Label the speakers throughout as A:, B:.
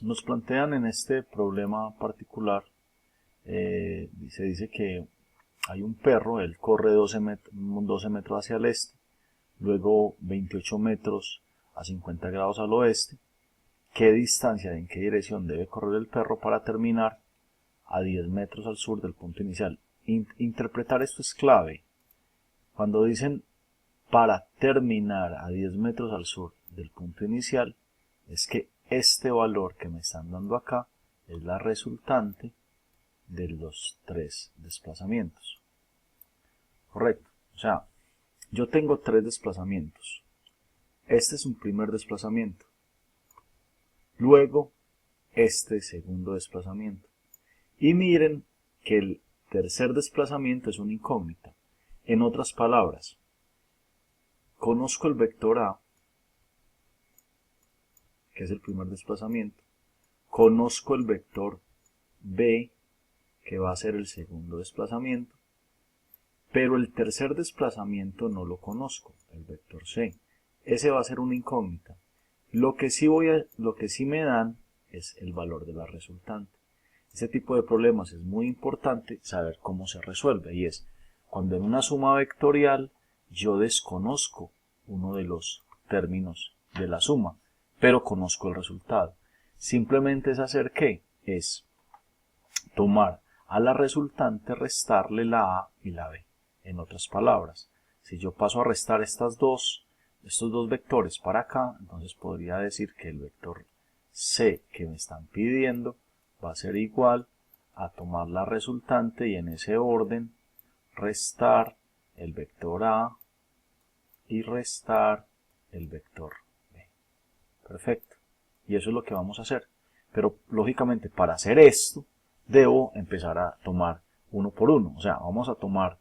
A: Nos plantean en este problema particular, se dice que hay un perro, él corre 12 metros hacia el este, luego 28 metros a 50 grados al oeste. ¿Qué distancia, en qué dirección debe correr el perro para terminar a 10 metros al sur del punto inicial? Interpretar esto es clave. Cuando dicen para terminar a 10 metros al sur del punto inicial, es que este valor que me están dando acá es la resultante de los tres desplazamientos. Correcto. O sea, yo tengo tres desplazamientos. Este es un primer desplazamiento. Luego, este segundo desplazamiento. Y miren que el tercer desplazamiento es una incógnita. En otras palabras, conozco el vector A, que es el primer desplazamiento. Conozco el vector B, que va a ser el segundo desplazamiento. Pero el tercer desplazamiento no lo conozco, el vector C. Ese va a ser una incógnita. Lo que sí me dan es el valor de la resultante. Este tipo de problemas es muy importante saber cómo se resuelve, y es cuando en una suma vectorial yo desconozco uno de los términos de la suma, pero conozco el resultado. Simplemente es hacer ¿qué? Es tomar a la resultante, restarle la A y la B. En otras palabras, si yo paso a restar estos dos vectores para acá, entonces podría decir que el vector C que me están pidiendo va a ser igual a tomar la resultante y en ese orden restar el vector A y restar el vector B. Perfecto. Y eso es lo que vamos a hacer. Pero lógicamente para hacer esto debo empezar a tomar uno por uno. O sea, vamos a tomar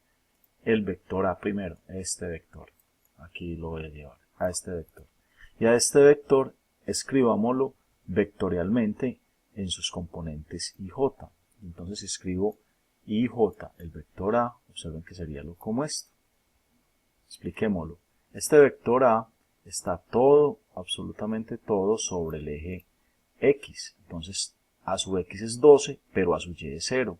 A: el vector A primero, este vector. Aquí lo voy a llevar a este vector. Y a este vector escribámoslo vectorialmente en sus componentes IJ. Entonces escribo IJ, el vector A, observen que sería lo como esto. Expliquémoslo. Este vector A está todo, absolutamente todo, sobre el eje X. Entonces a su X es 12, pero a su Y es 0.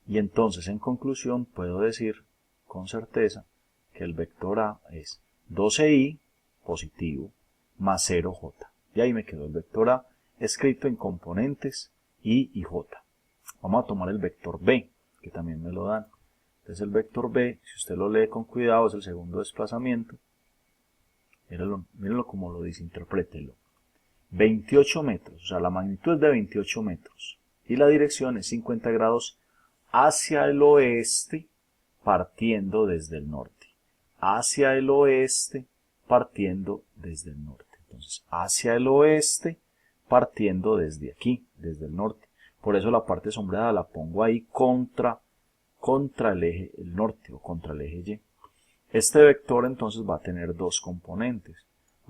A: Y entonces en conclusión puedo decir con certeza que el vector A es 12i positivo más 0j. Y ahí me quedó el vector A escrito en componentes I y J. Vamos a tomar el vector B, que también me lo dan. Entonces el vector B, si usted lo lee con cuidado, es el segundo desplazamiento. Mírenlo como lo dice, interprételo. 28 metros, o sea, la magnitud es de 28 metros. Y la dirección es 50 grados hacia el oeste, partiendo desde el norte. Hacia el oeste, partiendo desde el norte. Entonces, hacia el oeste, partiendo desde aquí, desde el norte. Por eso la parte sombreada la pongo ahí contra el eje, el norte o contra el eje Y. Este vector entonces va a tener dos componentes.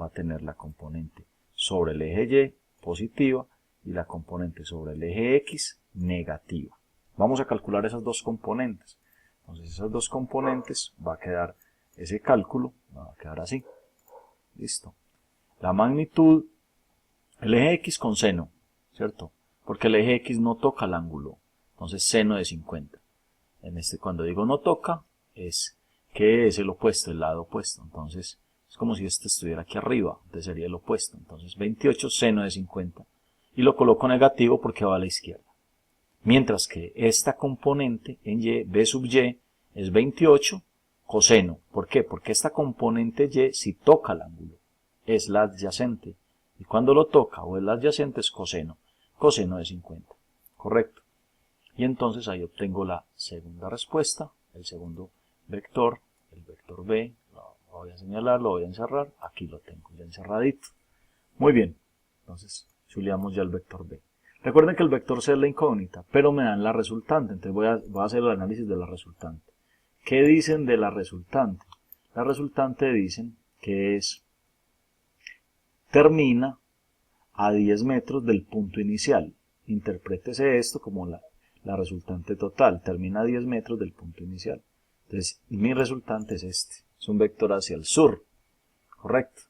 A: Va a tener la componente sobre el eje Y positiva y la componente sobre el eje X negativa. Vamos a calcular esas dos componentes. Entonces esas dos componentes va a quedar, ese cálculo va a quedar así. Listo. La magnitud, el eje X con seno, ¿cierto? Porque el eje X no toca el ángulo. Entonces seno de 50. Cuando digo no toca, es que es el opuesto, el lado opuesto. Entonces es como si este estuviera aquí arriba, entonces sería el opuesto. Entonces 28 seno de 50. Y lo coloco negativo porque va a la izquierda. Mientras que esta componente en Y, B sub Y, es 28 coseno. ¿Por qué? Porque esta componente Y si toca el ángulo, es la adyacente. Y cuando lo toca o es la adyacente es coseno. Coseno de 50. Correcto. Y entonces ahí obtengo la segunda respuesta, el segundo vector, el vector B. Lo voy a señalar, lo voy a encerrar. Aquí lo tengo ya encerradito. Muy bien. Entonces chuleamos ya el vector B. Recuerden que el vector C es la incógnita, pero me dan la resultante. Entonces voy a hacer el análisis de la resultante. ¿Qué dicen de la resultante? La resultante dicen que termina a 10 metros del punto inicial. Interprétese esto como la resultante total. Termina a 10 metros del punto inicial. Entonces mi resultante es este. Es un vector hacia el sur. Correcto.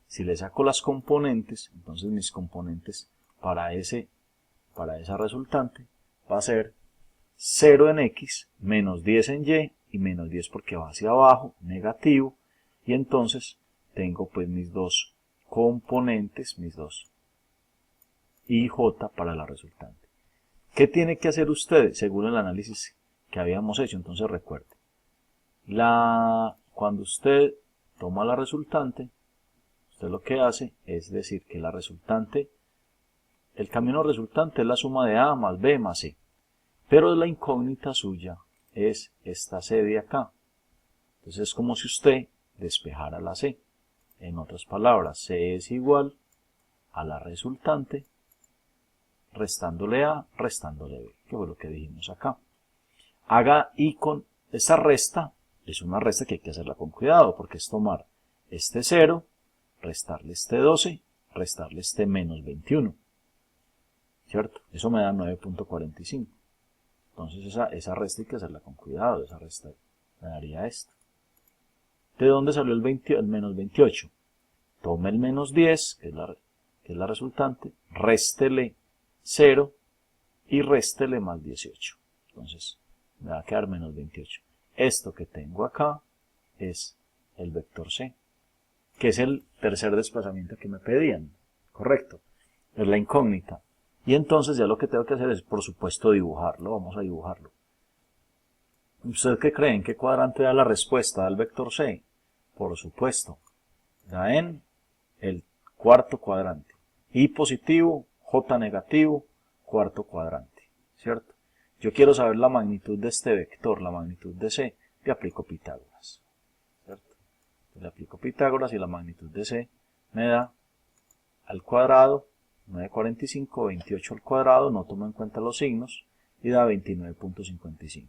A: Si le saco las componentes, entonces mis componentes para esa resultante va a ser 0 en X, menos 10 en Y, y menos 10 porque va hacia abajo, negativo, y entonces tengo pues mis dos componentes, mis dos y J para la resultante. ¿Qué tiene que hacer usted según el análisis que habíamos hecho? Entonces recuerde, cuando usted toma la resultante, usted lo que hace es decir que la resultante, el camino resultante es la suma de A más B más C, pero la incógnita suya es esta C de acá. Entonces es como si usted despejara la C. En otras palabras, C es igual a la resultante restándole A, restándole B, que fue lo que dijimos acá. Haga y con esta resta, es una resta que hay que hacerla con cuidado, porque es tomar este 0, restarle este 12, restarle este menos 21, ¿cierto? Eso me da 9.45. Entonces esa resta hay que hacerla con cuidado, esa resta me daría esto. ¿De dónde salió el menos 28? Tome el menos 10, que es la resultante, réstele 0 y réstele más 18. Entonces me va a quedar menos 28. Esto que tengo acá es el vector C, que es el tercer desplazamiento que me pedían. Correcto. Es la incógnita. Y entonces ya lo que tengo que hacer es, por supuesto, dibujarlo. Vamos a dibujarlo. ¿Ustedes qué creen? ¿Qué cuadrante da la respuesta al vector C? Por supuesto, da en el cuarto cuadrante. Y positivo, J negativo, cuarto cuadrante, ¿cierto? Yo quiero saber la magnitud de este vector, la magnitud de C, le aplico Pitágoras, ¿cierto? Le aplico Pitágoras y la magnitud de C me da al cuadrado 9,45, 28 al cuadrado, no tomo en cuenta los signos, y da 29.55.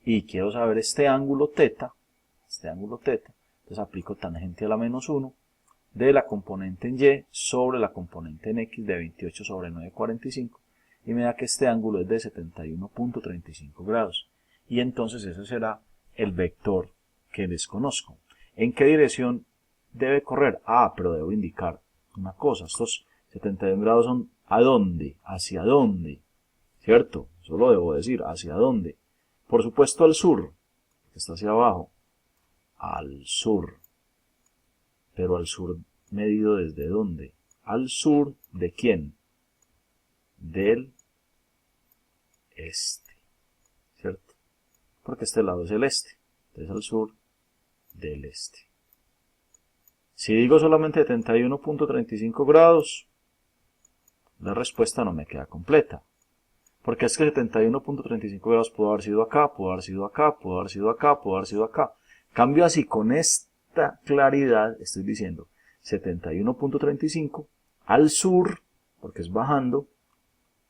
A: Y quiero saber este ángulo teta, entonces aplico tangente a la menos 1 de la componente en Y sobre la componente en X de 28 sobre 9,45 y me da que este ángulo es de 71.35 grados. Y entonces ese será el vector que desconozco. ¿En qué dirección debe correr? Ah, pero debo indicar una cosa, estos 71 grados son ¿a dónde? ¿Hacia dónde? ¿Cierto? Eso lo debo decir, ¿hacia dónde? Por supuesto al sur, que está hacia abajo, al sur. Pero al sur medido ¿desde dónde? Al sur ¿de quién? Del este, ¿cierto? Porque este lado es el este, entonces al sur del este. Si digo solamente 71.35 grados, la respuesta no me queda completa. Porque es que 71.35 grados pudo haber sido acá, pudo haber sido acá, pudo haber sido acá, pudo haber sido acá. Cambio así con esta claridad, estoy diciendo 71.35 al sur, porque es bajando,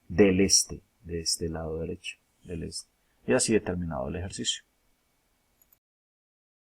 A: del este, de este lado derecho, del este. Y así he terminado el ejercicio.